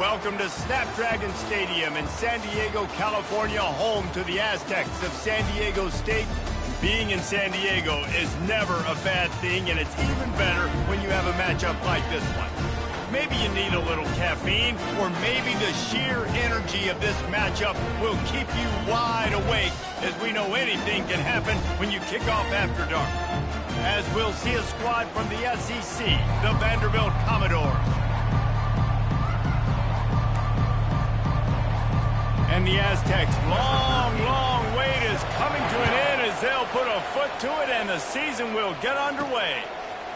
Welcome to Snapdragon Stadium in San Diego, California, home to the Aztecs of San Diego State. Being in San Diego is never a bad thing, and it's even better when you have a matchup like this one. Maybe you need a little caffeine, or maybe the sheer energy of this matchup will keep you wide awake, as we know anything can happen when you kick off after dark. As we'll see a squad from the SEC, the Vanderbilt Commodores. And the Aztecs' long wait is coming to an end as they'll put a foot to it and the season will get underway.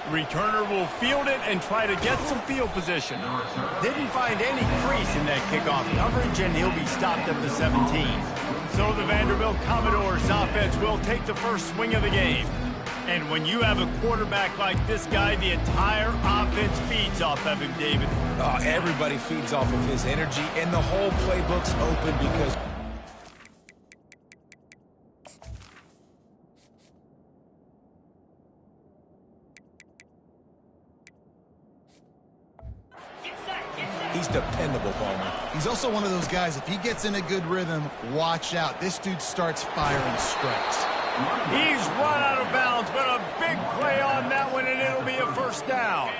The returner will field it and try to get some field position. Didn't find any crease in that kickoff coverage, and he'll be stopped at the 17. So the Vanderbilt Commodores offense will take the first swing of the game. And when you have a quarterback like this guy, the entire offense feeds off of him, David. Oh, everybody feeds off of his energy, and the whole playbook's open because... He's dependable, Palmer. He's also one of those guys, if he gets in a good rhythm, watch out. This dude starts firing strikes. He's run out of bounds, but a big play on that one, and it'll be a first down.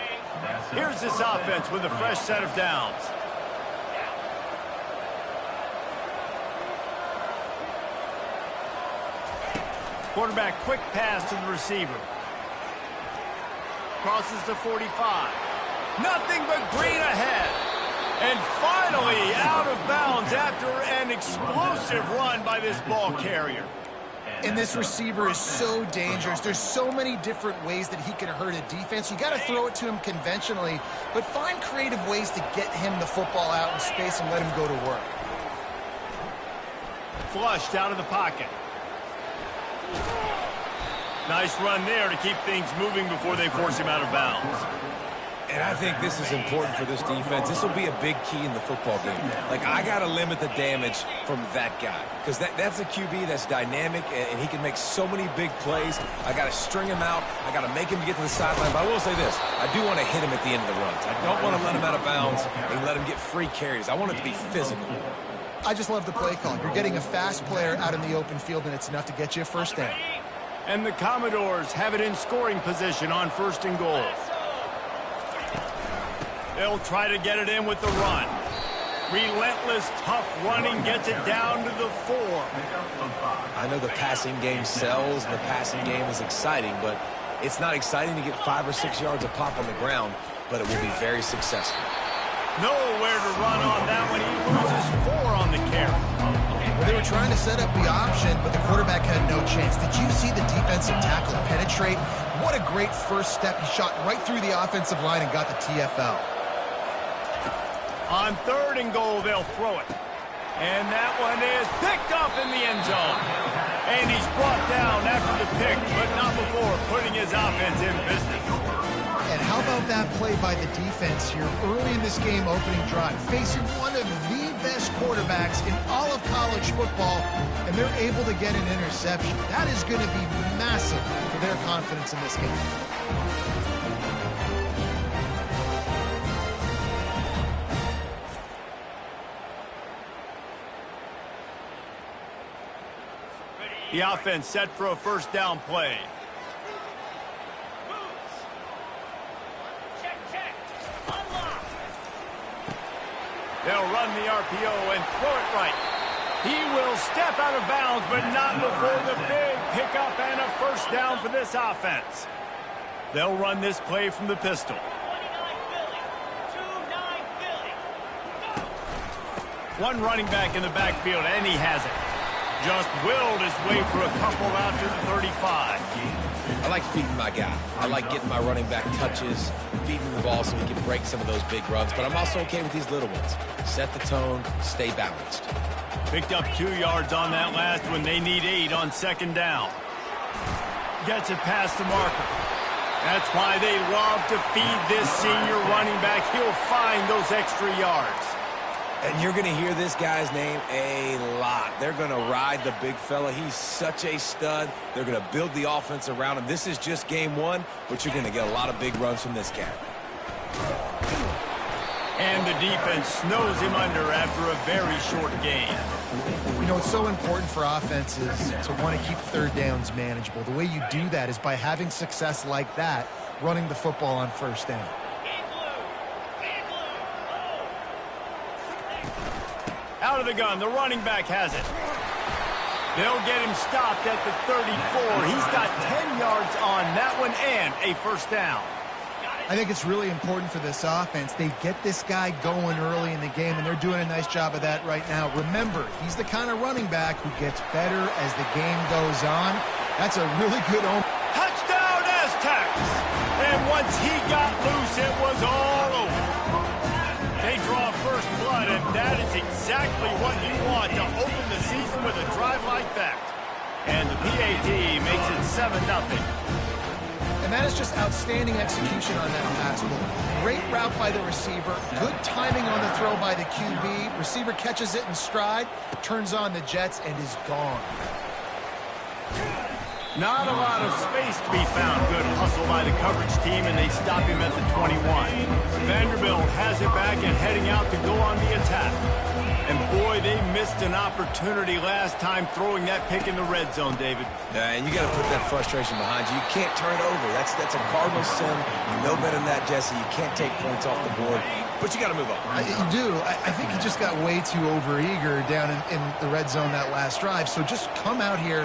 Here's this offense with a fresh set of downs. Quarterback quick pass to the receiver. Crosses the 45. Nothing but green ahead. And finally out of bounds after an explosive run by this ball carrier. And this receiver is so dangerous. There's so many different ways that he can hurt a defense. You got to throw it to him conventionally, but find creative ways to get him the football out in space and let him go to work. Flushed out of the pocket. Nice run there to keep things moving before they force him out of bounds. And I think this is important for this defense. This will be a big key in the football game. Like, I got to limit the damage from that guy. Because that's a QB that's dynamic, and he can make so many big plays. I got to string him out. I got to make him get to the sideline. But I will say this. I do want to hit him at the end of the runs. I don't want to let him out of bounds and let him get free carries. I want it to be physical. I just love the play call. You're getting a fast player out in the open field, and it's enough to get you a first down. And the Commodores have it in scoring position on first and goal. They'll try to get it in with the run. Relentless, tough running gets it down to the 4. I know the passing game sells, and the passing game is exciting, but it's not exciting to get 5 or 6 yards of pop on the ground, but it will be very successful. Nowhere to run on that one. He loses 4 on the carry. Well, they were trying to set up the option, but the quarterback had no chance. Did you see the defensive tackle penetrate? What a great first step. He shot right through the offensive line and got the TFL. On third and goal, they'll throw it. And that one is picked up in the end zone. And he's brought down after the pick, but not before putting his offense in business. And how about that play by the defense here early in this game opening drive, facing one of the best quarterbacks in all of college football, and they're able to get an interception. That is going to be massive for their confidence in this game. The offense set for a first down play. They'll run the RPO and throw it right. He will step out of bounds, but not before the big pickup and a first down for this offense. They'll run this play from the pistol. One running back in the backfield, and he has it. Just willed his way for a couple out to the 35. I like feeding my guy. I like getting my running back touches, feeding the ball so he can break some of those big runs. But I'm also okay with these little ones. Set the tone, stay balanced. Picked up 2 yards on that last one. They need 8 on second down. Gets it past the marker. That's why they love to feed this senior running back. He'll find those extra yards. And you're going to hear this guy's name a lot. They're going to ride the big fella. He's such a stud. They're going to build the offense around him. This is just game 1, but you're going to get a lot of big runs from this guy. And the defense snows him under after a very short gain. You know, it's so important for offenses to want to keep third downs manageable. The way you do that is by having success like that, running the football on first down. Out of the gun, the running back has it. They'll get him stopped at the 34. He's got 10 yards on that one and a first down. I think it's really important for this offense. They get this guy going early in the game, and they're doing a nice job of that right now. Remember, he's the kind of running back who gets better as the game goes on. That's a really good omen. Touchdown, Aztecs! And once he got loose, it was all over. They draw first blood, and that is exactly what you want to open the season with a drive like that. And the PAT makes it 7-0. And that is just outstanding execution on that pass. Great route by the receiver. Good timing on the throw by the QB. Receiver catches it in stride, turns on the jets, and is gone. Not a lot of space to be found. Good hustle by the coverage team, and they stop him at the 21. Vanderbilt has it back and heading out to go on the attack. And boy, they missed an opportunity last time throwing that pick in the red zone, David. And you got to put that frustration behind you. You can't turn it over. That's a cardinal sin. You know better than that, Jesse. You can't take points off the board, but you got to move on. You do. I think he just got way too overeager down in the red zone that last drive. So just come out here,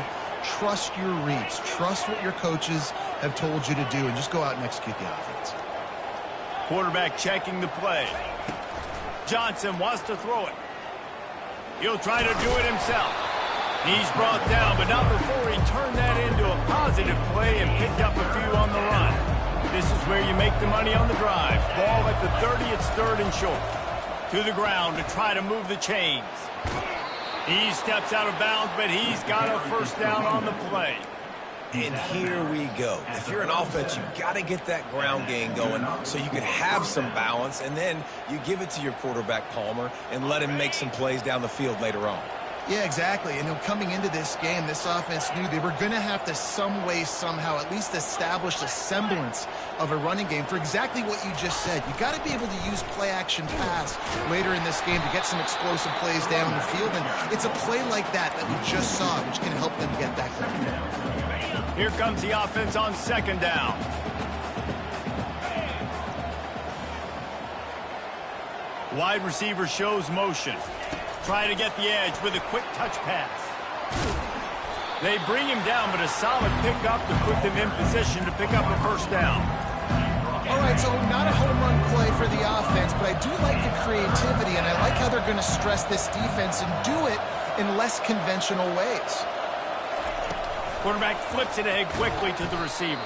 trust your reads, trust what your coaches have told you to do, and just go out and execute the offense. Quarterback checking the play. Johnson wants to throw it. He'll try to do it himself. He's brought down, but not before he turned that into a positive play and picked up a few on the run. This is where you make the money on the drive. Ball at the 30, it's third and short. To the ground to try to move the chains. He steps out of bounds, but he's got a first down on the play. And here we go. If you're an offense, you've got to get that ground game going so you can have some balance, and then you give it to your quarterback, Palmer, and let him make some plays down the field later on. Yeah, exactly. And coming into this game, this offense knew they were going to have to some way, somehow, at least establish a semblance of a running game for exactly what you just said. You got to be able to use play-action pass later in this game to get some explosive plays down the field. And it's a play like that we just saw, which can help them get that going. Here comes the offense on second down. Wide receiver shows motion. Try to get the edge with a quick touch pass. They bring him down, but a solid pickup to put them in position to pick up a first down. All right, so not a home run play for the offense, but I do like the creativity, and I like how they're going to stress this defense and do it in less conventional ways. Quarterback flips it ahead quickly to the receiver.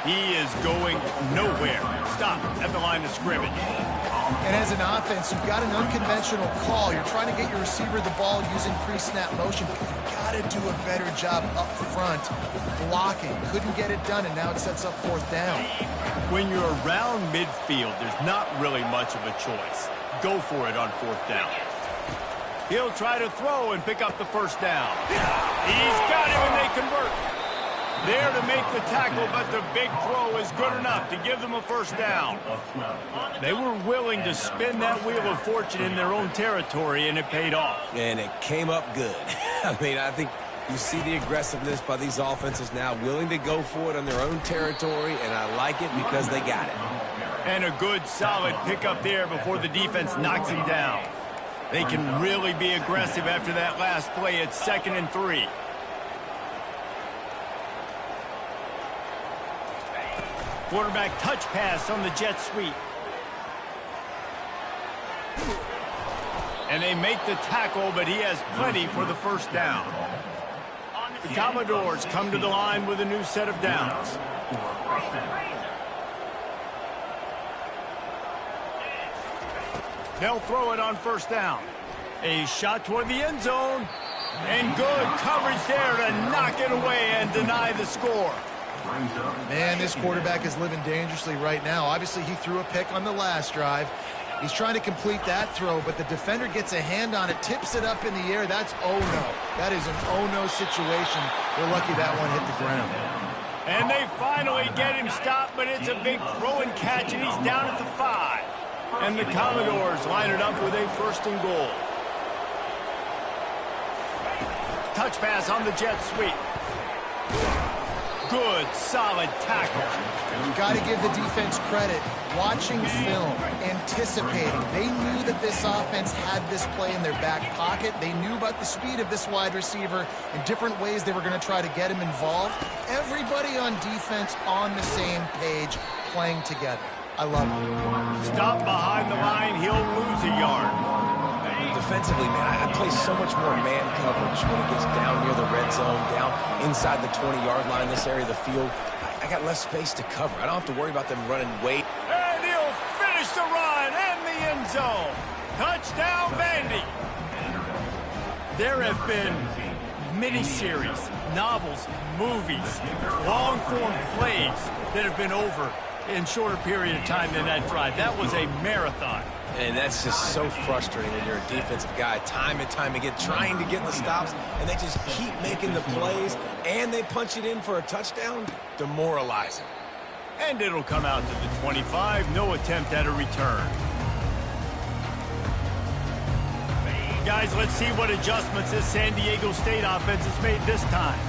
He is going nowhere. Stop at the line of scrimmage. And as an offense, you've got an unconventional call. You're trying to get your receiver the ball using pre-snap motion, but you've got to do a better job up front blocking. Couldn't get it done, and now it sets up fourth down. When you're around midfield, there's not really much of a choice. Go for it on fourth down. He'll try to throw and pick up the first down. He's got him, and they convert. There to make the tackle, but the big throw is good enough to give them a first down. They were willing to spin that wheel of fortune in their own territory, and it paid off. And it came up good. I mean, I think you see the aggressiveness by these offenses now, willing to go for it on their own territory, and I like it because they got it. And a good, solid pickup there before the defense knocks him down. They can really be aggressive after that last play. It's 2nd and 3. Quarterback touch pass on the jet sweep. And they make the tackle, but he has plenty for the first down. The Commodores come to the line with a new set of downs. They'll throw it on first down. A shot toward the end zone. And good coverage there to knock it away and deny the score. Man, this quarterback is living dangerously right now. Obviously, he threw a pick on the last drive. He's trying to complete that throw, but the defender gets a hand on it, tips it up in the air. That's oh-no. That is an oh-no situation. They're lucky that one hit the ground. And they finally get him stopped, but it's a big throw and catch, and he's down at the 5. And the Commodores line it up with a 1st and goal. Touch pass on the jet sweep. Good, solid tackle. You've got to give the defense credit. Watching film, anticipating. They knew that this offense had this play in their back pocket. They knew about the speed of this wide receiver and different ways they were going to try to get him involved. Everybody on defense on the same page, playing together. I love it. Stop behind the line, he'll lose a yard. Defensively, man, I play so much more man coverage when it gets down near the red zone, down inside the 20-yard line, this area of the field. I got less space to cover. I don't have to worry about them running way. And he'll finish the run and the end zone. Touchdown, Vandy. There have been miniseries, novels, movies, long-form plays that have been over in shorter period of time than that drive. That was a marathon. And that's just so frustrating when you're a defensive guy, time and time again, trying to get the stops, and they just keep making the plays, and they punch it in for a touchdown. Demoralizing. And it'll come out to the 25. No attempt at a return. Guys, let's see what adjustments this San Diego State offense has made this time.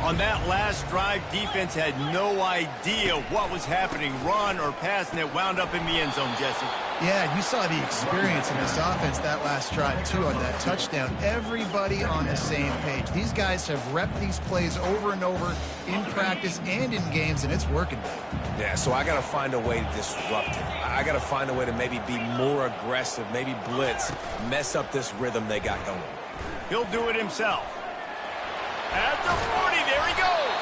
On that last drive, defense had no idea what was happening, run or pass, and it wound up in the end zone, Jesse. Yeah, you saw the experience in this offense that last drive, too, on that touchdown. Everybody on the same page. These guys have repped these plays over and over in practice and in games, and it's working. Yeah, so I got to find a way to disrupt it. I got to find a way to maybe be more aggressive, maybe blitz, mess up this rhythm they got going. He'll do it himself. At the 40, there he goes.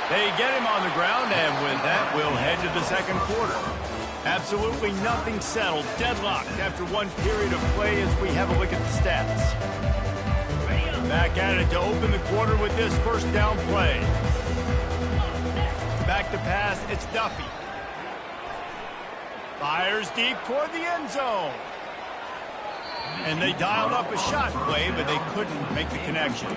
They get him on the ground, and with that, we'll head to the second quarter. Absolutely nothing settled, deadlocked after one period of play as we have a look at the stats. Back at it to open the quarter with this 1st down play. Back to pass, it's Duffy. Fires deep toward the end zone. And they dialed up a shot play, but they couldn't make the connection.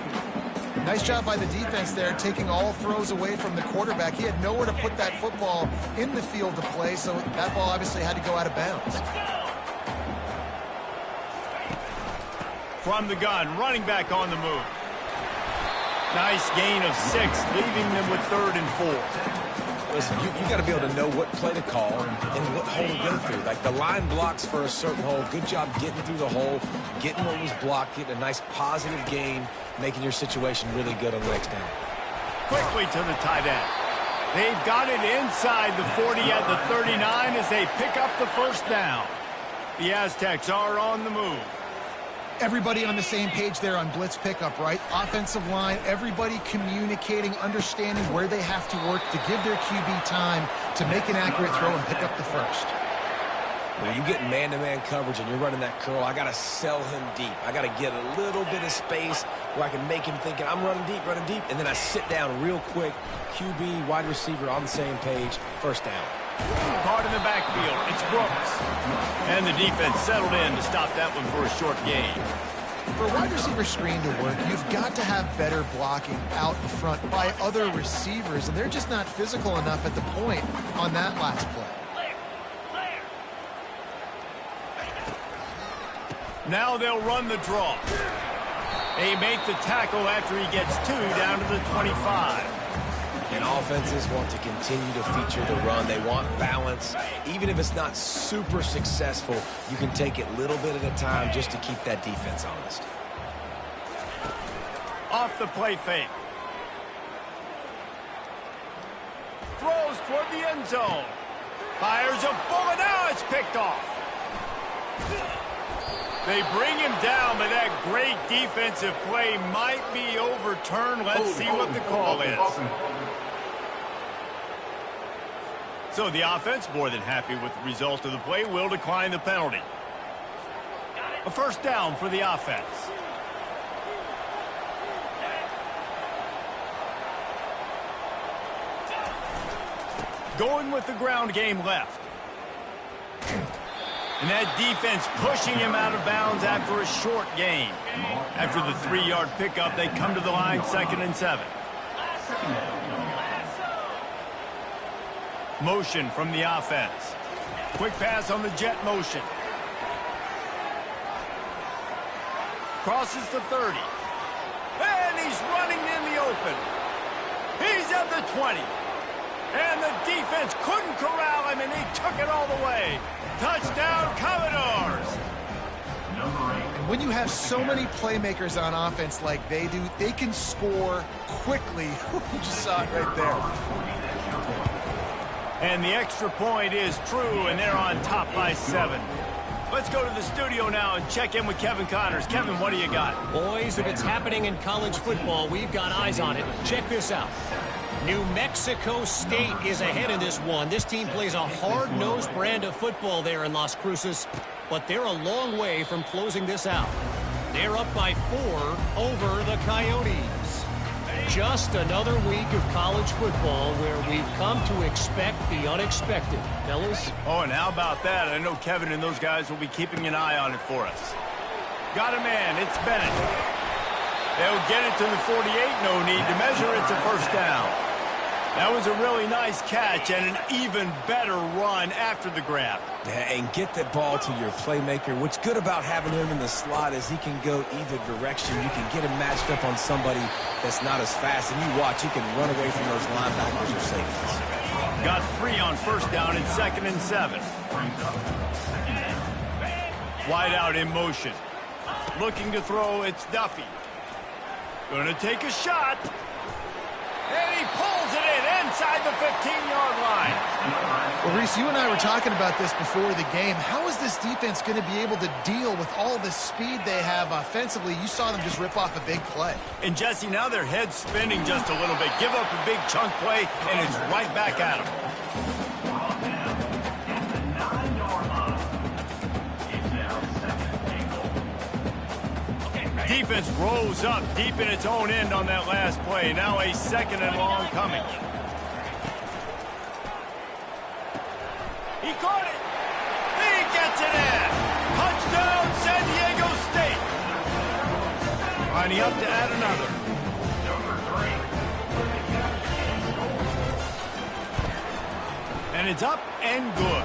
Nice job by the defense there, taking all throws away from the quarterback. He had nowhere to put that football in the field to play, so that ball obviously had to go out of bounds. From the gun, running back on the move. Nice gain of 6, leaving them with 3rd and 4. Listen, you got to be able to know what play to call and what hole to go through. Like the line blocks for a certain hole. Good job getting through the hole, getting what was blocked, getting a nice positive gain, making your situation really good on the next down. Quickly to the tight end. They've got it inside the 40 at the 39 as they pick up the 1st down. The Aztecs are on the move. Everybody on the same page there on blitz pickup, right? Offensive line, everybody communicating, understanding where they have to work to give their QB time to make an accurate throw and pick up the 1st. When you get man-to-man coverage and you're running that curl, I got to sell him deep. I got to get a little bit of space where I can make him thinking I'm running deep, and then I sit down real quick. QB, wide receiver on the same page, 1st down. Caught in the backfield, it's Brooks. And the defense settled in to stop that one for a short gain. For a wide receiver screen to work, you've got to have better blocking out in front by other receivers, and they're just not physical enough at the point on that last play. Now they'll run the draw. They make the tackle after he gets 2 down to the 25. And offenses want to continue to feature the run. They want balance. Even if it's not super successful, you can take it little bit at a time just to keep that defense honest. Off the play fake. Throws toward the end zone. Fires a bullet. Now it's picked off. They bring him down, but that great defensive play might be overturned. Let's see what the call is. So the offense, more than happy with the result of the play, will decline the penalty. A 1st down for the offense. Going with the ground game left. And that defense pushing him out of bounds after a short gain. After the 3-yard pickup, they come to the line, 2nd and 7. Motion from the offense. Quick pass on the jet motion. Crosses the 30. And he's running in the open. He's at the 20. And the defense couldn't corral him, and he took it all the way. Touchdown, Commodores! And when you have so many playmakers on offense like they do, they can score quickly. You just saw it right there. And the extra point is true, and they're on top by 7. Let's go to the studio now and check in with Kevin Connors. Kevin, what do you got? Boys, if it's happening in college football, we've got eyes on it. Check this out. New Mexico State is ahead in this one. This team plays a hard-nosed brand of football there in Las Cruces, but they're a long way from closing this out. They're up by 4 over the Coyotes. Just another week of college football where we've come to expect the unexpected. Fellas? Oh, and how about that? I know Kevin and those guys will be keeping an eye on it for us. Got a man. It's Bennett. They'll get it to the 48. No need to measure. It's a first down. That was a really nice catch and an even better run after the grab. Yeah, and get the ball to your playmaker. What's good about having him in the slot is he can go either direction. You can get him matched up on somebody that's not as fast, and you watch, he can run away from those linebackers or safeties. Got 3 on first down and 2nd and 7. Wide out in motion. Looking to throw, it's Duffy. Gonna take a shot. And he pulls it in inside the 15-yard line. Well, Reese, you and I were talking about this before the game. How is this defense going to be able to deal with all the speed they have offensively? You saw them just rip off a big play. And, Jesse, now their head's spinning just a little bit. Give up a big chunk play, and it's right back at them. Defense rolls up deep in its own end on that last play. Now a 2nd and long coming. He caught it. He gets it in. Touchdown, San Diego State. Lining up to add another. And it's up and good.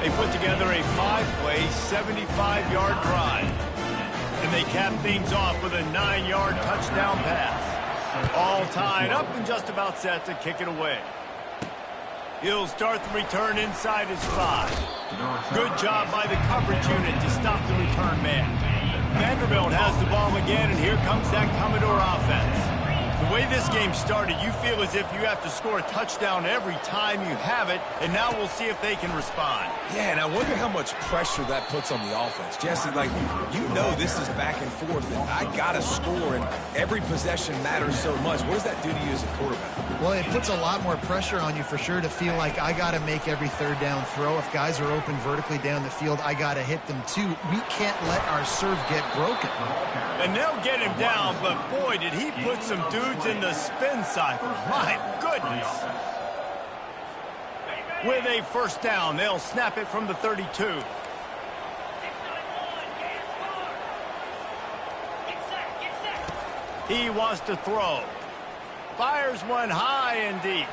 They put together a 5-play, 75-yard drive. And they cap things off with a 9-yard touchdown pass. All tied up and just about set to kick it away. He'll start the return inside his 5. Good job by the coverage unit to stop the return man. Vanderbilt has the ball again, and here comes that Commodore offense. The way this game started, you feel as if you have to score a touchdown every time you have it, and now we'll see if they can respond. Yeah, and I wonder how much pressure that puts on the offense. Jesse, like, you know this is back and forth, and I got to score, and every possession matters so much. What does that do to you as a quarterback? Well, it puts a lot more pressure on you for sure to feel like I got to make every third down throw. If guys are open vertically down the field, I got to hit them too. We can't let our serve get broken. And they'll get him down, but boy, did he put some dudes in the spin cycle. My goodness. With a first down, they'll snap it from the 32. He wants to throw. Fires one high and deep.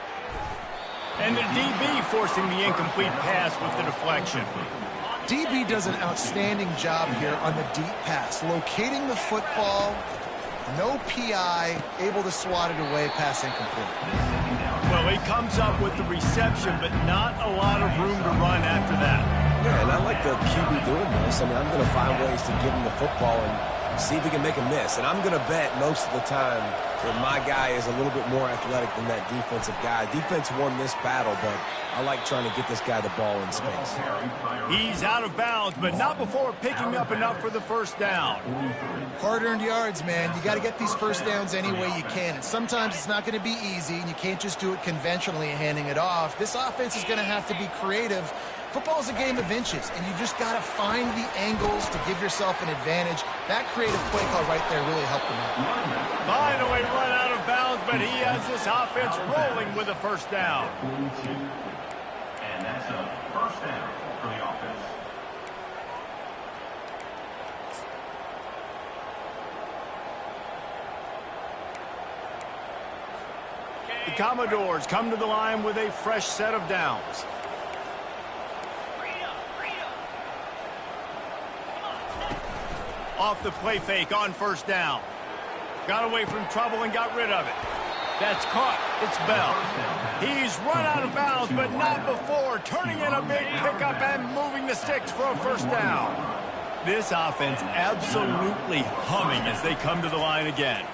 And the DB forcing the incomplete pass with the deflection. DB does an outstanding job here on the deep pass, locating the football, no PI, able to swat it away, pass incomplete. Well, he comes up with the reception, but not a lot of room to run after that. Yeah, and I like the QB doing this. I mean, I'm going to find ways to give him the football and see if he can make a miss. And I'm going to bet most of the time that my guy is a little bit more athletic than that defensive guy. Defense won this battle, but I like trying to get this guy the ball in space. He's out of bounds, but not before picking up enough for the first down. Hard-earned yards, man. You got to get these first downs any way you can. And sometimes it's not going to be easy, and you can't just do it conventionally handing it off. This offense is going to have to be creative. Football is a game of inches, and you just got to find the angles to give yourself an advantage. That creative play call right there really helped them out. Finally run out of bounds, but he has this offense rolling with a first down. And that's a first down for the offense. The Commodores come to the line with a fresh set of downs. Off the play fake on first down. Got away from trouble and got rid of it. That's caught. It's Bell. He's run out of bounds, but not before turning in a big pickup and moving the sticks for a first down. This offense absolutely humming as they come to the line again.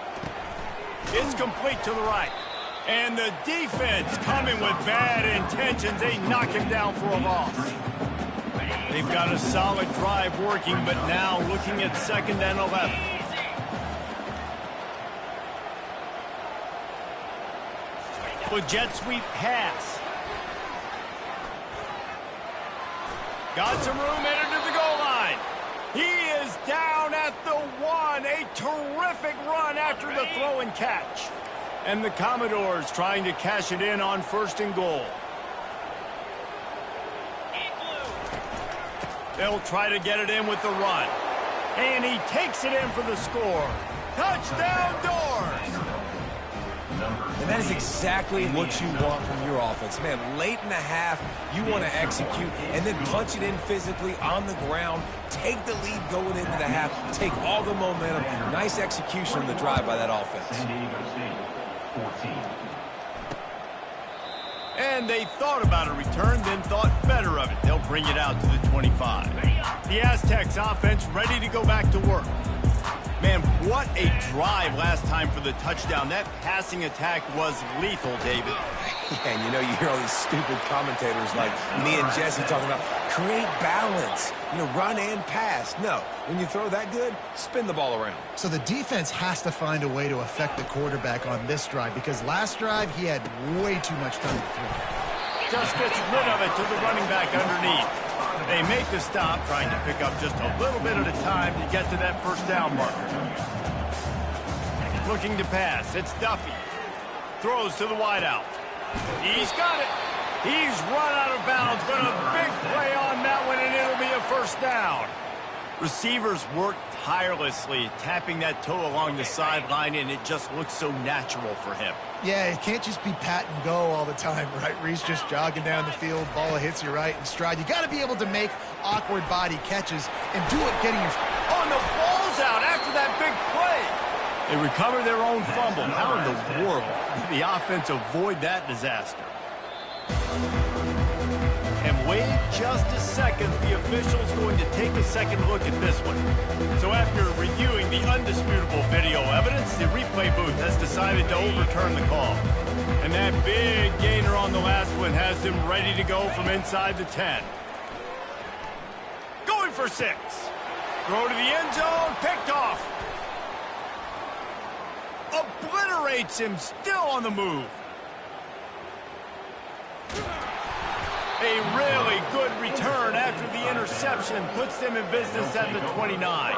It's complete to the right. And the defense coming with bad intentions. They knock him down for a loss. They've got a solid drive working, but now looking at 2nd and 11. A jet sweep pass. Got some room, headed to the goal line. He is down at the 1. A terrific run after the throw and catch. And the Commodores trying to cash it in on 1st and goal. They'll try to get it in with the run. And he takes it in for the score. Touchdown, Doors! And that is exactly what you want from your offense. Man, late in the half, you want to execute and then punch it in physically on the ground, take the lead going into the half, take all the momentum. Nice execution on the drive by that offense. San Diego State, 14. And they thought about a return, then thought better of it. They'll bring it out to the 25. The Aztecs offense ready to go back to work. Man, what a drive last time for the touchdown. That passing attack was lethal, David. Yeah, and you know, you hear all these stupid commentators like me and Jesse talking about create balance, run and pass. No, when you throw that good, spin the ball around. So the defense has to find a way to affect the quarterback on this drive because last drive he had way too much time to throw. Just gets rid of it to the running back underneath. They make the stop, trying to pick up just a little bit at a time to get to that first down marker. Looking to pass. It's Duffy. Throws to the wideout. He's got it. He's run out of bounds, but a big play on that one, and it'll be a first down. Receivers work tirelessly, tapping that toe along the sideline, and it just looks so natural for him. Yeah, it can't just be pat and go all the time, right? Reese just jogging down the field, ball hits you right in stride. You got to be able to make awkward body catches and do it getting your... Oh, and the ball's out after that big play. They recover their own fumble. How in the world did the offense avoid that disaster? And wait just a second, the official's going to take a second look at this one. So after reviewing the undisputable video evidence, the replay booth has decided to overturn the call. And that big gainer on the last one has them ready to go from inside the 10. Going for 6. Throw to the end zone, picked off. Obliterates him, still on the move. A really good return after the interception puts them in business at the 29.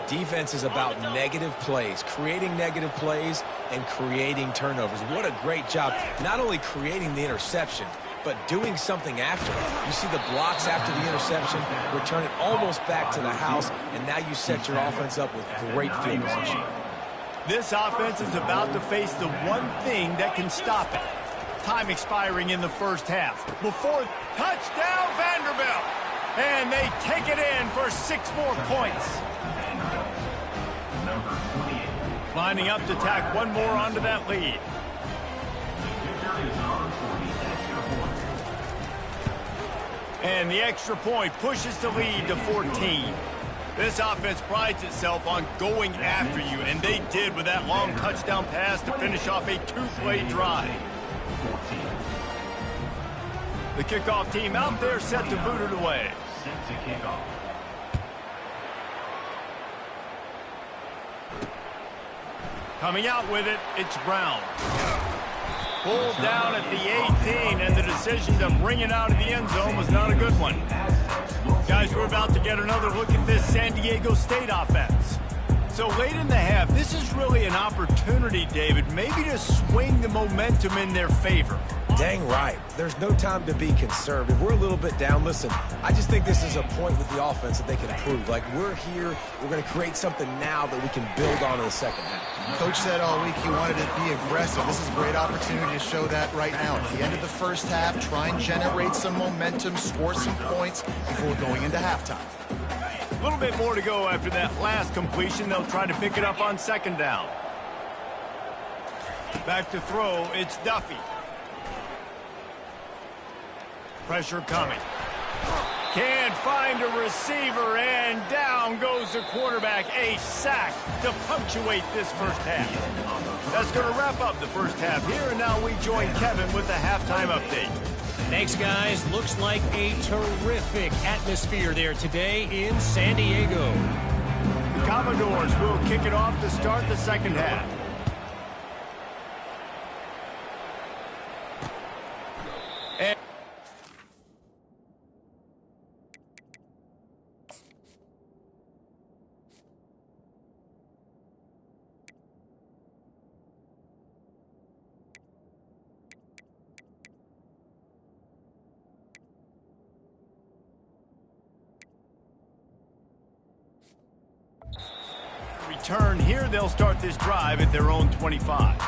Defense is about negative plays, creating negative plays and creating turnovers. What a great job, not only creating the interception, but doing something after it. You see the blocks after the interception, return it almost back to the house, and now you set your offense up with great field position. This offense is about to face the one thing that can stop it. Time expiring in the first half. Before touchdown, Vanderbilt. And they take it in for 6 more points. Lining up to tack one more onto that lead. And the extra point pushes the lead to 14. This offense prides itself on going after you, and they did with that long touchdown pass to finish off a 2-play drive. The kickoff team out there set to boot it away. Set to kick off. Coming out with it, it's Brown. Pulled down at the 18, and the decision to bring it out of the end zone was not a good one. Guys, we're about to get another look at this San Diego State offense. So late in the half, this is really an opportunity, David, maybe to swing the momentum in their favor. Dang right. There's no time to be conservative. We're a little bit down. Listen, I just think this is a point with the offense that they can improve. Like, we're here, we're going to create something now that we can build on in the second half. Coach said all week he wanted to be aggressive. This is a great opportunity to show that right now. At the end of the first half, try and generate some momentum, score some points before going into halftime. A little bit more to go after that last completion. They'll try to pick it up on second down. Back to throw, it's Duffy. Pressure coming. Can't find a receiver, and down goes the quarterback. A sack to punctuate this first half. That's going to wrap up the first half here, and now we join Kevin with the halftime update. Thanks, guys. Looks like a terrific atmosphere there today in San Diego. The Commodores will kick it off to start the second half. Return here, they'll start this drive at their own 25.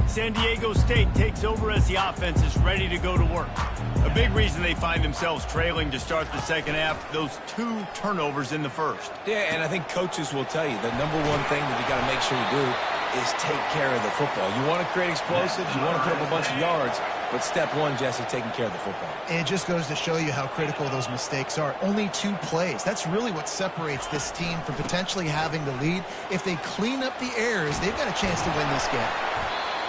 San Diego State takes over as the offense is ready to go to work. A big reason they find themselves trailing to start the second half, those 2 turnovers in the first. Yeah, and I think coaches will tell you the number one thing that you got to make sure you do is take care of the football. You want to create explosives, you want to put up a bunch of yards, but step one, Jesse, taking care of the football. And it just goes to show you how critical those mistakes are. Only 2 plays. That's really what separates this team from potentially having the lead. If they clean up the errors, they've got a chance to win this game.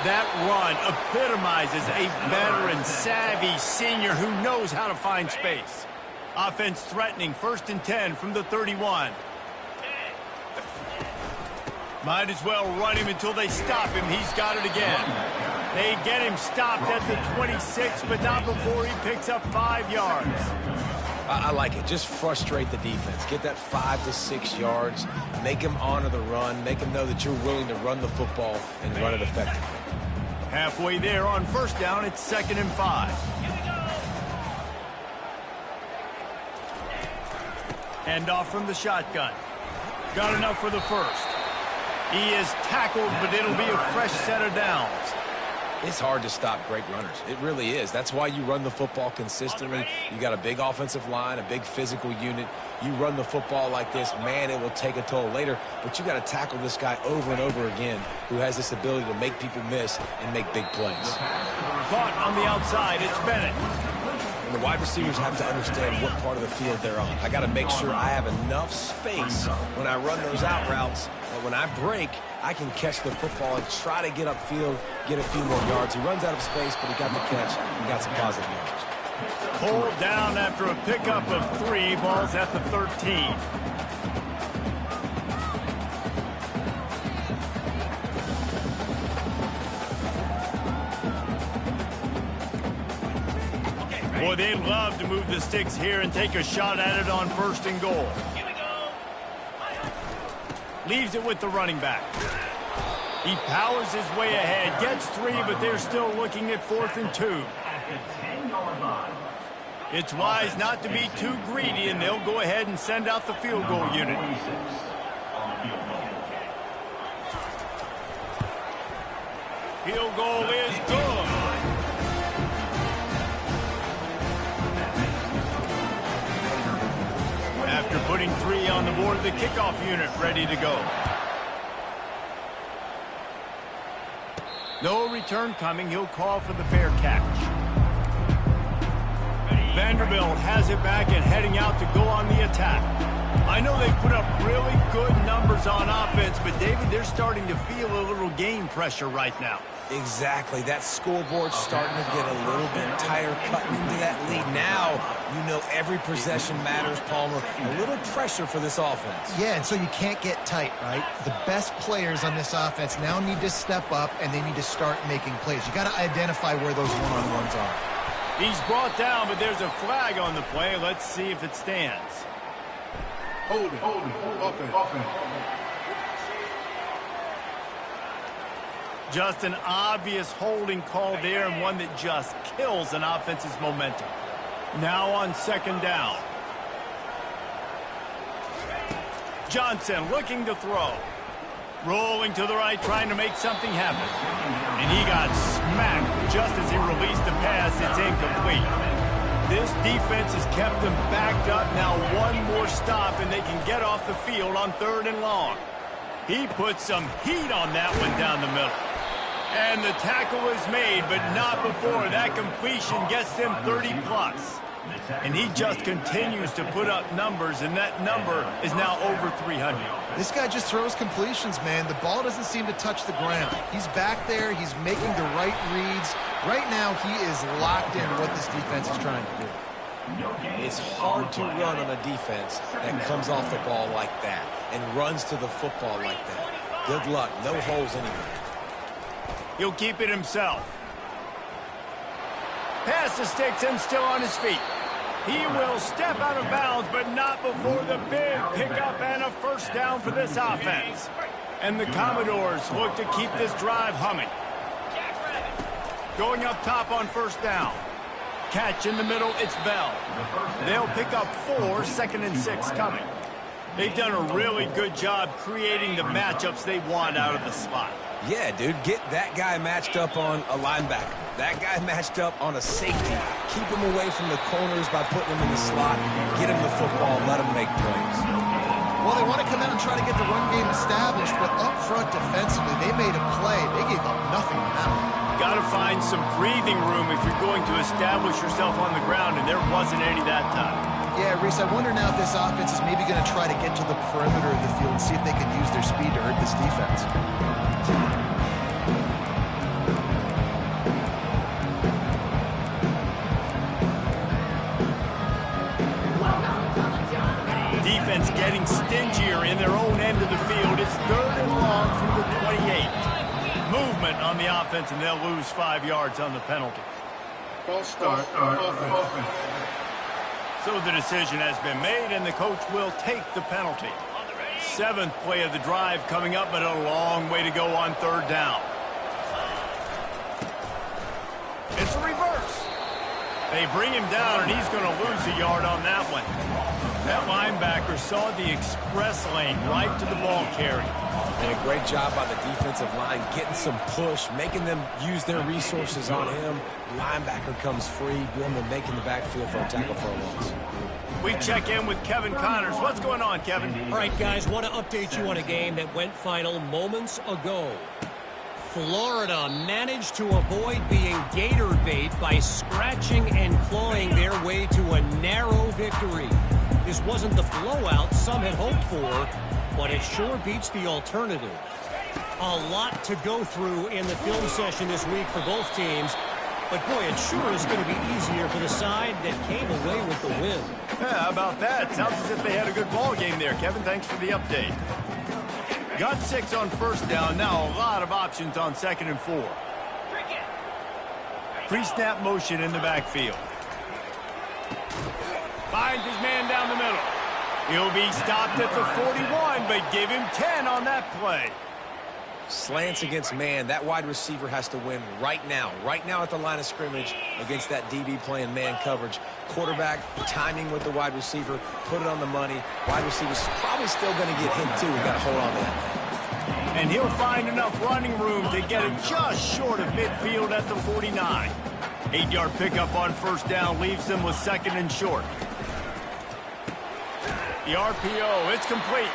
That run epitomizes a veteran, savvy senior who knows how to find space. Offense threatening, 1st and 10 from the 31. Might as well run him until they stop him. He's got it again. They get him stopped at the 26, but not before he picks up 5 yards. I like it. Just frustrate the defense. Get that 5 to 6 yards. Make them honor the run. Make them know that you're willing to run the football and run it effectively. Halfway there on 1st down, it's 2nd and 5. Hand off from the shotgun. Got enough for the first. He is tackled, but it'll be a fresh set of downs. It's hard to stop great runners. It really is. That's why you run the football consistently. You got a big offensive line, a big physical unit. You run the football like this, man, it will take a toll later. But you got to tackle this guy over and over again who has this ability to make people miss and make big plays. Caught on the outside, it's Bennett. And the wide receivers have to understand what part of the field they're on. I got to make sure I have enough space when I run those out routes that when I break, I can catch the football and try to get upfield, get a few more yards. He runs out of space, but he got the catch and got some positive yards. Pulled down after a pickup of 3, balls at the 13. Boy, they'd love to move the sticks here and take a shot at it on 1st and goal. Leaves it with the running back. He powers his way ahead, gets 3, but they're still looking at 4th and 2. It's wise not to be too greedy, and they'll go ahead and send out the field goal unit. Field goal is good. After putting 3 on the board, the kickoff unit ready to go. No return coming. He'll call for the fair catch. Vanderbilt has it back and heading out to go on the attack. I know they put up really good numbers on offense, but David, they're starting to feel a little game pressure right now. Exactly. That scoreboard's starting to get a little bit tighter, cutting into that lead. Now, you know every possession matters, Palmer. A little pressure for this offense. Yeah, and so you can't get tight, right? The best players on this offense now need to step up, and they need to start making plays. You got to identify where those one-on-ones are. He's brought down, but there's a flag on the play. Let's see if it stands. Hold it. Offense. Just an obvious holding call there, and one that just kills an offense's momentum. Now on 2nd down. Johnson looking to throw. Rolling to the right, trying to make something happen. And he got smacked just as he released the pass. It's incomplete. This defense has kept them backed up. Now one more stop, and they can get off the field on 3rd and long. He put some heat on that one down the middle. And the tackle is made, but not before. That completion gets them 30+. And he just continues to put up numbers, and that number is now over 300. This guy just throws completions, man. The ball doesn't seem to touch the ground. He's back there. He's making the right reads. Right now, he is locked into what this defense is trying to do. It's hard to run on a defense that comes off the ball like that and runs to the football like that. Good luck. No holes anywhere. He'll keep it himself. Pass the sticks and still on his feet. He will step out of bounds, but not before the big pickup and a first down for this offense. And the Commodores look to keep this drive humming. Going up top on first down. Catch in the middle, it's Bell. They'll pick up 4, 2nd and 6 coming. They've done a really good job creating the matchups they want out of the slot. Yeah, dude, get that guy matched up on a linebacker. That guy matched up on a safety. Keep him away from the corners by putting him in the slot. Get him the football, let him make plays. Well, they want to come out and try to get the run game established, but up front defensively, they made a play. They gave up nothing on that one. Got to find some breathing room if you're going to establish yourself on the ground, and there wasn't any that time. Yeah, Reese, I wonder now if this offense is maybe going to try to get to the perimeter of the field and see if they can use their speed to hurt this defense. Defense getting stingier in their own end of the field. It's 3rd and long from the 28. Movement on the offense, and they'll lose 5 yards on the penalty. False start. Offense. So the decision has been made, and the coach will take the penalty. 7th play of the drive coming up, but a long way to go on 3rd down. It's a reverse. They bring him down, and he's going to lose a yard on that one. That linebacker saw the express lane right to the ball carrier. And a great job by the defensive line, getting some push, making them use their resources on him. Linebacker comes free, boom, and making the backfield for a tackle for a loss. We check in with Kevin Connors. What's going on, Kevin? All right, guys, want to update you on a game that went final moments ago. Florida managed to avoid being gator bait by scratching and clawing their way to a narrow victory. This wasn't the blowout some had hoped for, but it sure beats the alternative. A lot to go through in the film session this week for both teams, but boy, it sure is going to be easier for the side that came away with the win. Yeah, how about that? Sounds as if they had a good ball game there, Kevin. Thanks for the update. Got 6 on first down. Now a lot of options on 2nd and 4. Pre-snap motion in the backfield. Finds his man down the middle. He'll be stopped at the 41, but give him 10 on that play. Slants against man. That wide receiver has to win right now at the line of scrimmage against that DB playing man coverage. Quarterback timing with the wide receiver, put it on the money. Wide receiver's probably still going to get hit too. We got to hold on to that. And he'll find enough running room to get it just short of midfield at the 49. 8-yard pickup on first down leaves them with 2nd and short. The RPO, it's complete.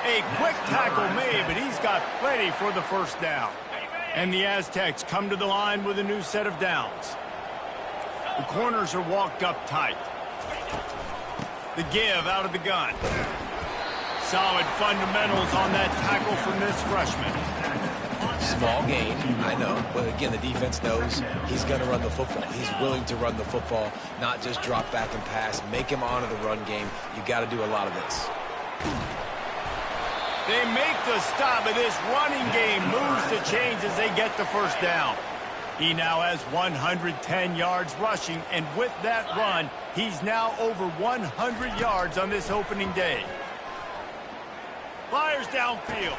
A quick tackle made, but he's got plenty for the first down. And the Aztecs come to the line with a new set of downs. The corners are walked up tight. The give out of the gun. Solid fundamentals on that tackle from this freshman. Small gain, I know, but again, the defense knows he's going to run the football. He's willing to run the football, not just drop back and pass. Make him honor the run game. You got to do a lot of this. They make the stop, but this running game moves the chains as they get the first down. He now has 110 yards rushing, and with that run, he's now over 100 yards on this opening day. Flyers downfield.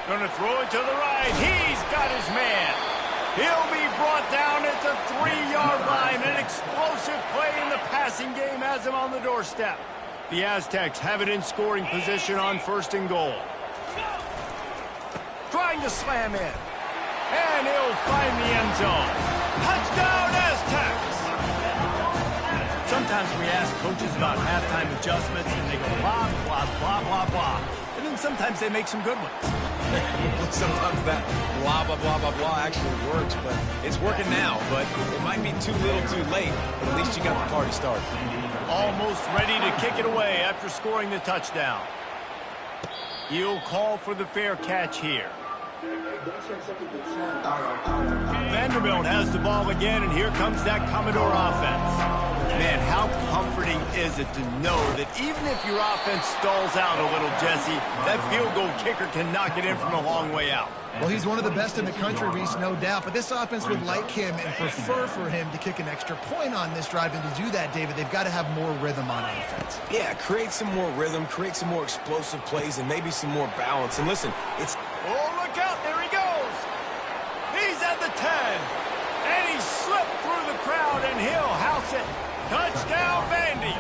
Going to throw it to the right. He's got his man. He'll be brought down at the 3-yard line. An explosive play in the passing game has him on the doorstep. The Aztecs have it in scoring position on 1st and goal. Trying to slam in. And he'll find the end zone. Touchdown, Aztecs! Sometimes we ask coaches about halftime adjustments, and they go blah, blah, blah, blah, blah. And then sometimes they make some good ones. Sometimes that blah, blah, blah, blah, blah actually works, but it's working now. But it might be too little too late, but at least you got the party started. Almost ready to kick it away after scoring the touchdown. He'll call for the fair catch here. Vanderbilt has the ball again, and here comes that Commodore offense. Man, how comforting is it to know that even if your offense stalls out a little, Jesse, that field goal kicker can knock it in from a long way out. Well, he's one of the best in the country, Reese, no doubt. But this offense would like him and prefer for him to kick an extra point on this drive. And to do that, David, they've got to have more rhythm on offense. Yeah, create some more rhythm, create some more explosive plays, and maybe some more balance. And listen, it's... Oh, look out. There he goes. He's at the 10. And he slipped through the crowd, and he'll house it. Touchdown, Vandy.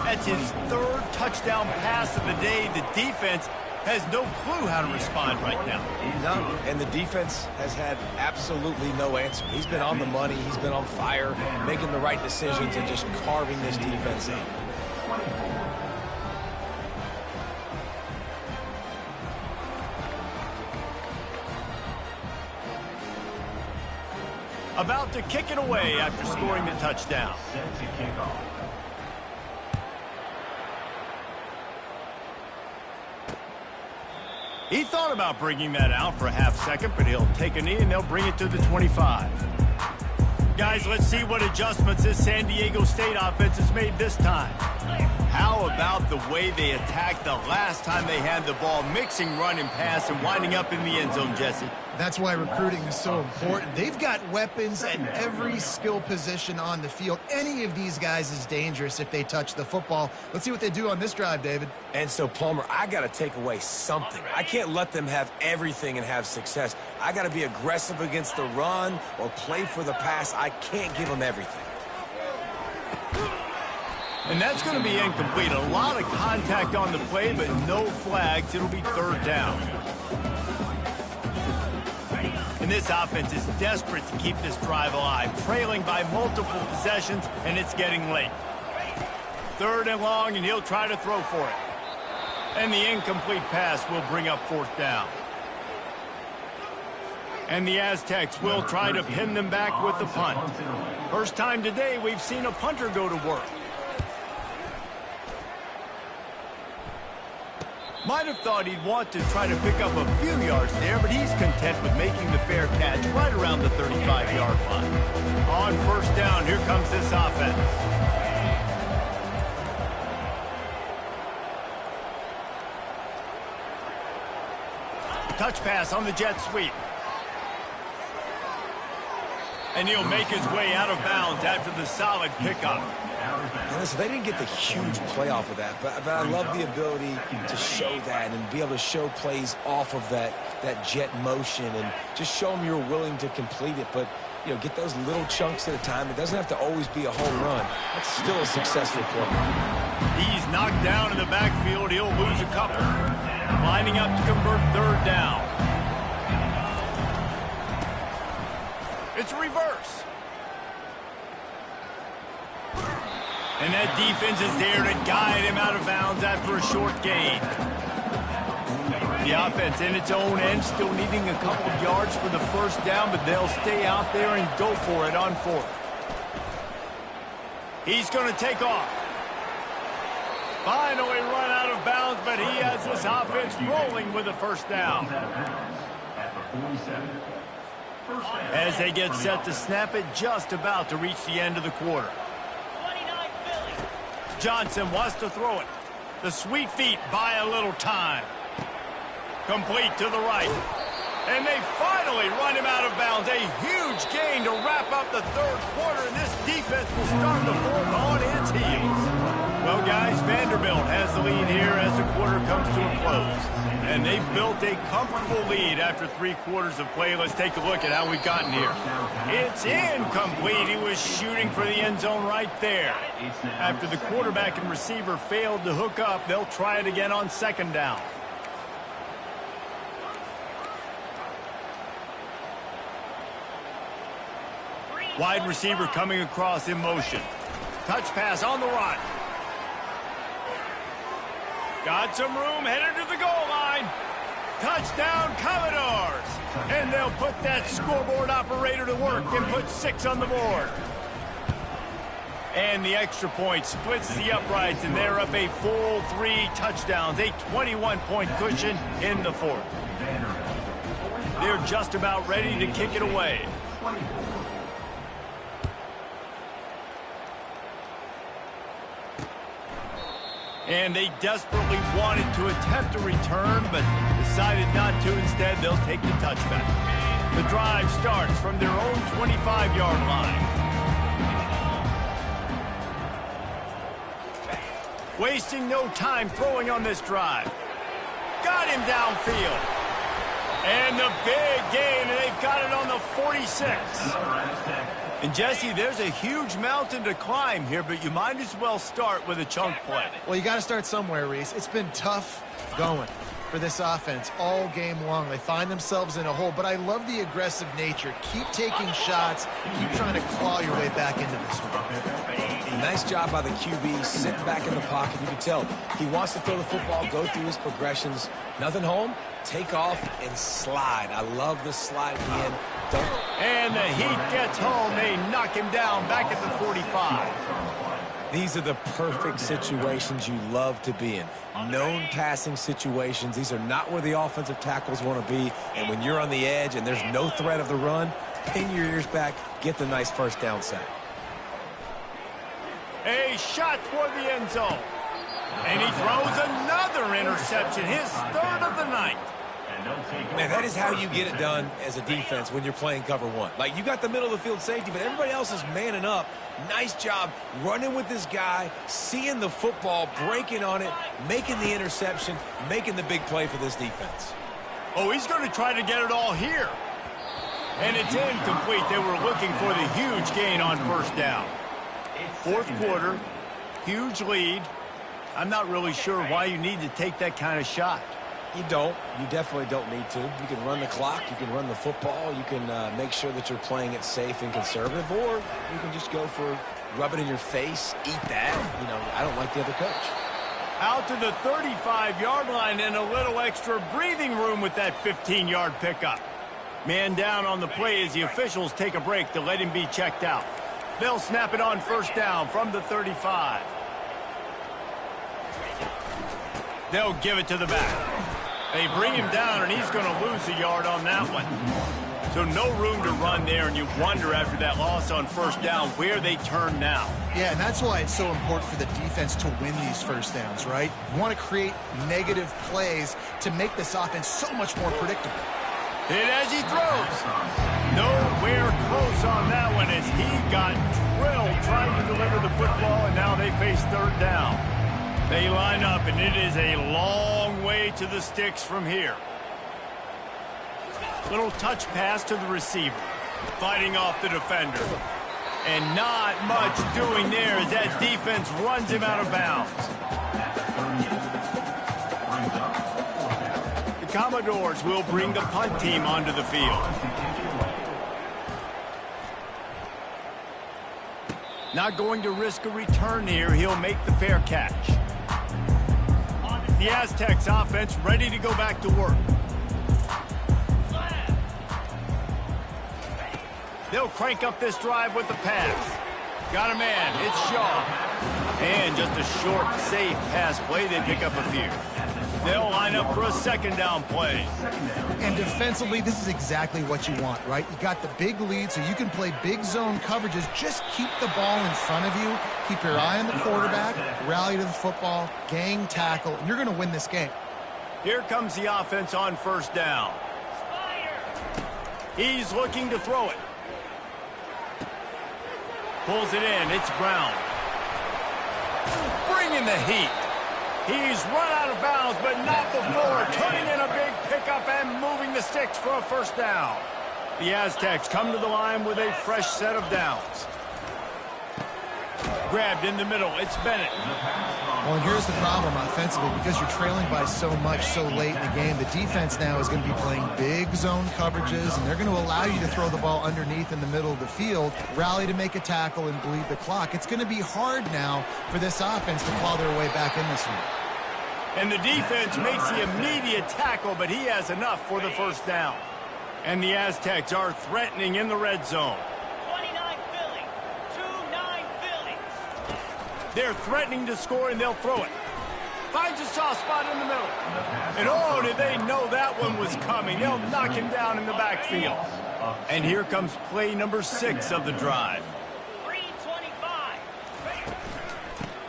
That's his third touchdown pass of the day. The defense has no clue how to respond right now. No, and the defense has had absolutely no answer. He's been on the money. He's been on fire, making the right decisions and just carving this defense in. About to kick it away after scoring the touchdown. Set to kick off. He thought about bringing that out for a half second, but he'll take a knee and they'll bring it to the 25. Guys, let's see what adjustments this San Diego State offense has made this time. How about the way they attacked the last time they had the ball, mixing run and pass and winding up in the end zone, Jesse? That's why recruiting is so important. They've got weapons at every skill position on the field. Any of these guys is dangerous if they touch the football. Let's see what they do on this drive, David. And so, Palmer, I got to take away something. I can't let them have everything and have success. I got to be aggressive against the run or play for the pass. I can't give them everything. And that's going to be incomplete. A lot of contact on the play, but no flags. It'll be third down. And this offense is desperate to keep this drive alive, trailing by multiple possessions, and it's getting late. Third and long, and he'll try to throw for it. And the incomplete pass will bring up fourth down. And the Aztecs will try to pin them back with the punt. First time today we've seen a punter go to work. Might have thought he'd want to try to pick up a few yards there, but he's content with making the fair catch right around the 35-yard line. On first down, here comes this offense. Touch pass on the jet sweep. And he'll make his way out of bounds after the solid pickup. Listen, they didn't get the huge play off of that, but I love the ability to show that and be able to show plays off of that jet motion and just show them you're willing to complete it. But, you know, get those little chunks at a time. It doesn't have to always be a home run. That's still a successful play. He's knocked down in the backfield. He'll lose a couple. Lining up to convert third down. It's a reverse. And that defense is there to guide him out of bounds after a short gain. The offense in its own end still needing a couple of yards for the first down, but they'll stay out there and go for it on fourth. He's going to take off. Finally run out of bounds, but he has this offense rolling with a first down. As they get set to snap it, just about to reach the end of the quarter. Johnson wants to throw it. The sweet feet buy a little time. Complete to the right. And they finally run him out of bounds. A huge gain to wrap up the third quarter, and this defense will start the fourth on its heels. Well, guys, Vanderbilt has the lead here as the quarter comes to a close. And they've built a comfortable lead after 3 quarters of play. Let's take a look at how we've gotten here. It's incomplete. He was shooting for the end zone right there. After the quarterback and receiver failed to hook up, they'll try it again on second down. Wide receiver coming across in motion. touch pass on the run. Got some room, headed to the goal line. Touchdown, Commodores! And they'll put that scoreboard operator to work and put 6 on the board. And the extra point splits the uprights, and they're up a full 3 touchdowns, a 21-point cushion in the fourth. They're just about ready to kick it away. And they desperately wanted to attempt a return, but decided not to. Instead, they'll take the touchback. The drive starts from their own 25-yard line. Wasting no time throwing on this drive. Got him downfield. And the big gain, and they've got it on the 46. And, Jesse, there's a huge mountain to climb here, but you might as well start with a chunk play. Well, you got to start somewhere, Reese. It's been tough going for this offense all game long. They find themselves in a hole, but I love the aggressive nature. Keep taking shots. Keep trying to claw your way back into this one. Nice job by the QB, sitting back in the pocket. You can tell he wants to throw the football, go through his progressions. Nothing home, take off and slide. I love the slide at the end. And the heat gets home. They knock him down back at the 45. These are the perfect situations you love to be in. Known passing situations. These are not where the offensive tackles want to be. And when you're on the edge and there's no threat of the run, pin your ears back, get the nice first down sack. A shot toward the end zone. And he throws another interception, his 3rd of the night. Man, that is how you get it done as a defense when you're playing cover 1. Like, you got the middle of the field safety, but everybody else is manning up. Nice job running with this guy, seeing the football, breaking on it, making the interception, making the big play for this defense. Oh, he's going to try to get it all here. And it's incomplete. They were looking for the huge gain on first down. 4th quarter, huge lead. I'm not really sure why you need to take that kind of shot. You don't. You definitely don't need to. You can run the clock. You can run the football. You can make sure that you're playing it safe and conservative, or you can just go for rub it in your face, eat that. You know, I don't like the other coach. Out to the 35-yard line and a little extra breathing room with that 15-yard pickup. Man down on the play as the officials take a break to let him be checked out. They'll snap it on first down from the 35. They'll give it to the back. They bring him down, and he's going to lose a yard on that one. So no room to run there, and you wonder after that loss on first down where they turn now. Yeah, and that's why it's so important for the defense to win these first downs, right? You want to create negative plays to make this offense so much more predictable. Hit as he throws. Nowhere close on that one as he got drilled trying to deliver the football, and now they face 3rd down. They line up, and it is a long way to the sticks from here. Little touch pass to the receiver. Fighting off the defender. And not much doing there as that defense runs him out of bounds. The Commodores will bring the punt team onto the field. Not going to risk a return here. He'll make the fair catch. The Aztecs offense ready to go back to work. They'll crank up this drive with the pass. Got a man. It's Shaw. And just a short, safe pass play. They pick up a few. They'll line up for a 2nd down play. And defensively, this is exactly what you want, right? You got the big lead, so you can play big zone coverages. Just keep the ball in front of you. Keep your eye on the quarterback. Rally to the football. Gang tackle. And you're going to win this game. Here comes the offense on first down. He's looking to throw it. Pulls it in. It's Brown. Bringing the heat. He's run out of bounds, but not before turning in a big pickup and moving the sticks for a first down. The Aztecs come to the line with a fresh set of downs. Grabbed in the middle. It's Bennett. Well, and here's the problem offensively. Because you're trailing by so much so late in the game, the defense now is going to be playing big zone coverages, and they're going to allow you to throw the ball underneath in the middle of the field, rally to make a tackle, and bleed the clock. It's going to be hard now for this offense to claw their way back in this one. And the defense makes the immediate tackle, but he has enough for the first down. And the Aztecs are threatening in the red zone. 29 Philly, 2-9 Philly. They're threatening to score, and they'll throw it. Finds a soft spot in the middle. And oh, did they know that one was coming. They'll knock him down in the backfield. And here comes play number 6 of the drive. 3:25.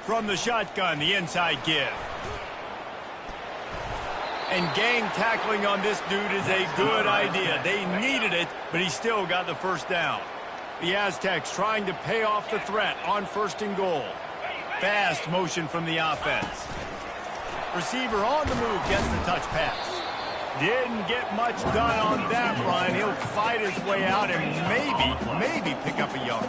From the shotgun, the inside give. And gang tackling on this dude is a good idea. They needed it, but he still got the first down. The Aztecs trying to pay off the threat on 1st and goal. Fast motion from the offense. Receiver on the move gets the touch pass. Didn't get much done on that run. He'll fight his way out and maybe pick up a yard.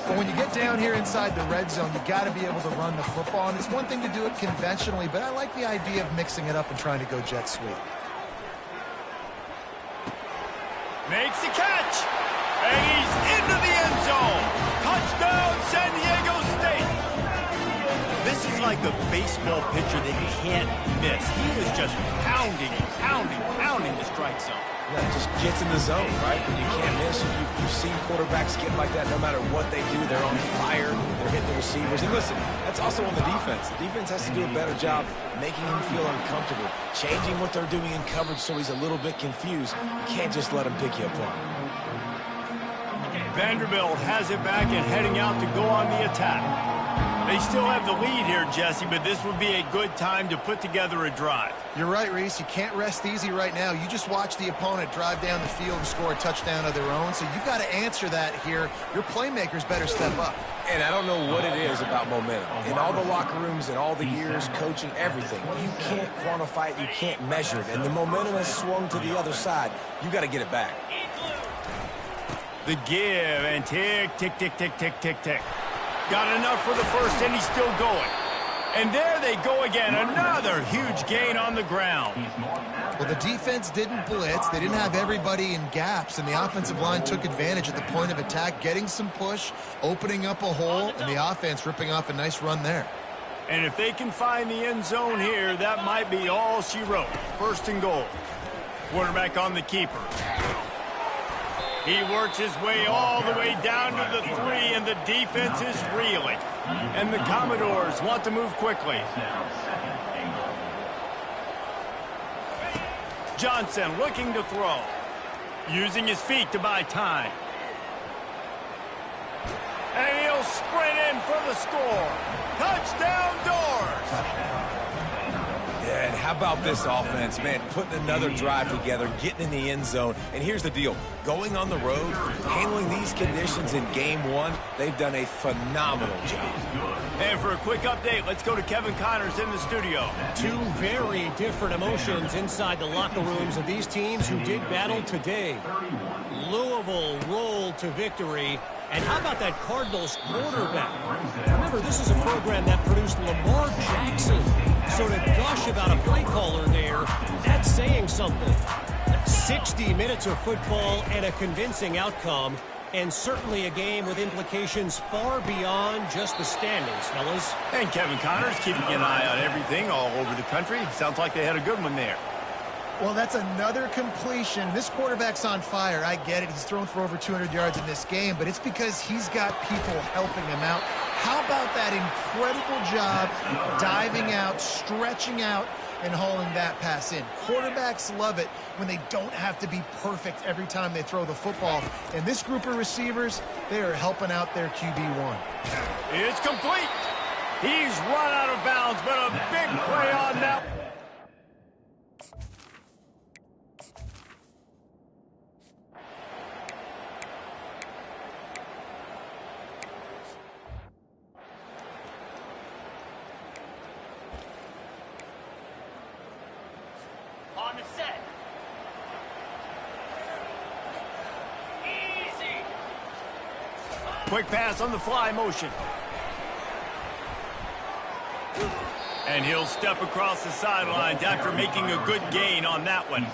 But when you get down here inside the red zone, you got to be able to run the football. And it's one thing to do it conventionally, but I like the idea of mixing it up and trying to go jet sweep. Makes the catch. And he's into the end zone. Touchdown, San Diego State. This is like a baseball pitcher that you can't miss. He was just pounding the strike zone. Yeah, just gets in the zone, right? You can't miss. You've seen quarterbacks get like that no matter what they do. They're on fire. They're hitting the receivers. And listen, that's also on the defense. The defense has to do a better job making him feel uncomfortable, changing what they're doing in coverage so he's a little bit confused. You can't just let him pick you apart. Vanderbilt has it back and heading out to go on the attack. They still have the lead here, Jesse, but this would be a good time to put together a drive. You're right, Reese. You can't rest easy right now. You just watch the opponent drive down the field and score a touchdown of their own, so you've got to answer that here. Your playmakers better step up. And I don't know what it is about momentum. In all the locker rooms, in all the years, coaching, everything, you can't quantify it, you can't measure it. And the momentum has swung to the other side. You got to get it back. The give, and tick, tick, tick, tick, tick, tick, tick. Got enough for the first, and he's still going. And there they go again. Another huge gain on the ground. Well, the defense didn't blitz. They didn't have everybody in gaps, and the offensive line took advantage at the point of attack, getting some push, opening up a hole, and the offense ripping off a nice run there. And if they can find the end zone here, that might be all she wrote. 1st and goal. Quarterback on the keeper. He works his way all the way down to the 3, and the defense is reeling. And the Commodores want to move quickly. Johnson looking to throw. Using his feet to buy time. And he'll sprint in for the score. Touchdown, Doors! Yeah, and how about this offense, man? Putting another drive together, getting in the end zone. And here's the deal. Going on the road, handling these conditions in game 1, they've done a phenomenal job. And for a quick update, let's go to Kevin Connors in the studio. Two very different emotions inside the locker rooms of these teams who did battle today. Louisville rolled to victory. And how about that Cardinals quarterback? Remember, this is a program that produced Lamar Jackson. So to gush about a play caller there, that's saying something. 60 minutes of football and a convincing outcome, and certainly a game with implications far beyond just the standings, fellas. And Kevin Connors keeping an eye on everything all over the country. Sounds like they had a good one there. Well, that's another completion. This quarterback's on fire. I get it. He's thrown for over 200 yards in this game, but it's because he's got people helping him out. How about that incredible job diving out, stretching out, and hauling that pass in? Quarterbacks love it when they don't have to be perfect every time they throw the football. And this group of receivers, they are helping out their QB1. It's complete. He's run out of bounds, but a big play on that. On the set. Easy. Quick pass on the fly motion. And he'll step across the sidelines after making a good gain on that one.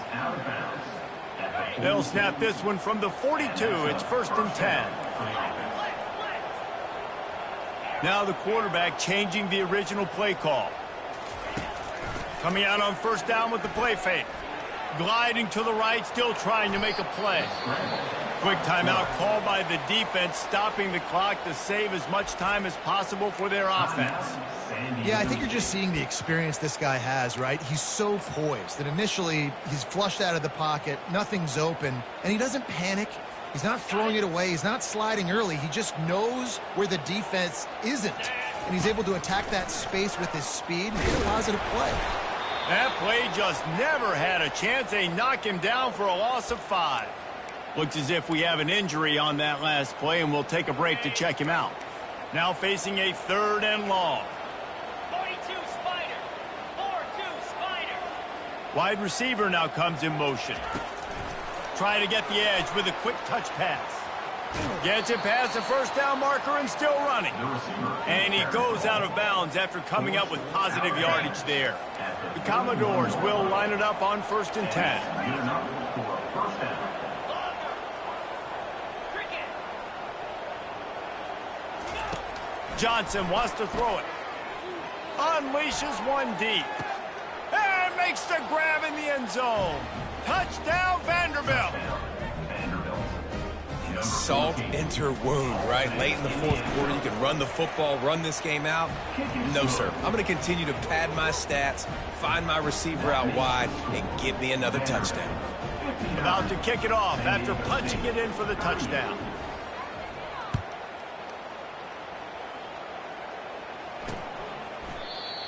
They'll snap this one from the 42. It's 1st and 10. Now the quarterback changing the original play call. Coming out on 1st down with the play fake. Gliding to the right, still trying to make a play. Quick timeout called by the defense, stopping the clock to save as much time as possible for their offense. Yeah, I think you're just seeing the experience this guy has, right? He's so poised that initially he's flushed out of the pocket, nothing's open, and he doesn't panic. He's not throwing it away. He's not sliding early. He just knows where the defense isn't, and he's able to attack that space with his speed and get a positive play. That play just never had a chance. They knock him down for a loss of 5. Looks as if we have an injury on that last play, and we'll take a break to check him out. Now facing a 3rd and long. 42 Spider. 4-2 Spider. Wide receiver now comes in motion. Trying to get the edge with a quick touch pass. Gets it past the 1st down marker and still running. And he goes out of bounds after coming up with positive yardage there. The Commodores will line it up on 1st and 10. Johnson wants to throw it. Unleashes one deep. And makes the grab in the end zone. Touchdown, Vanderbilt. Salt enter wound, right? Late in the 4th quarter, you can run the football, run this game out. No, sir. I'm going to continue to pad my stats, find my receiver out wide, and give me another touchdown. About to kick it off after punching it in for the touchdown.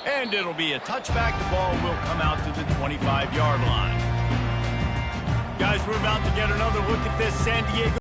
And it'll be a touchback. The ball will come out to the 25-yard line. Guys, we're about to get another look at this San Diego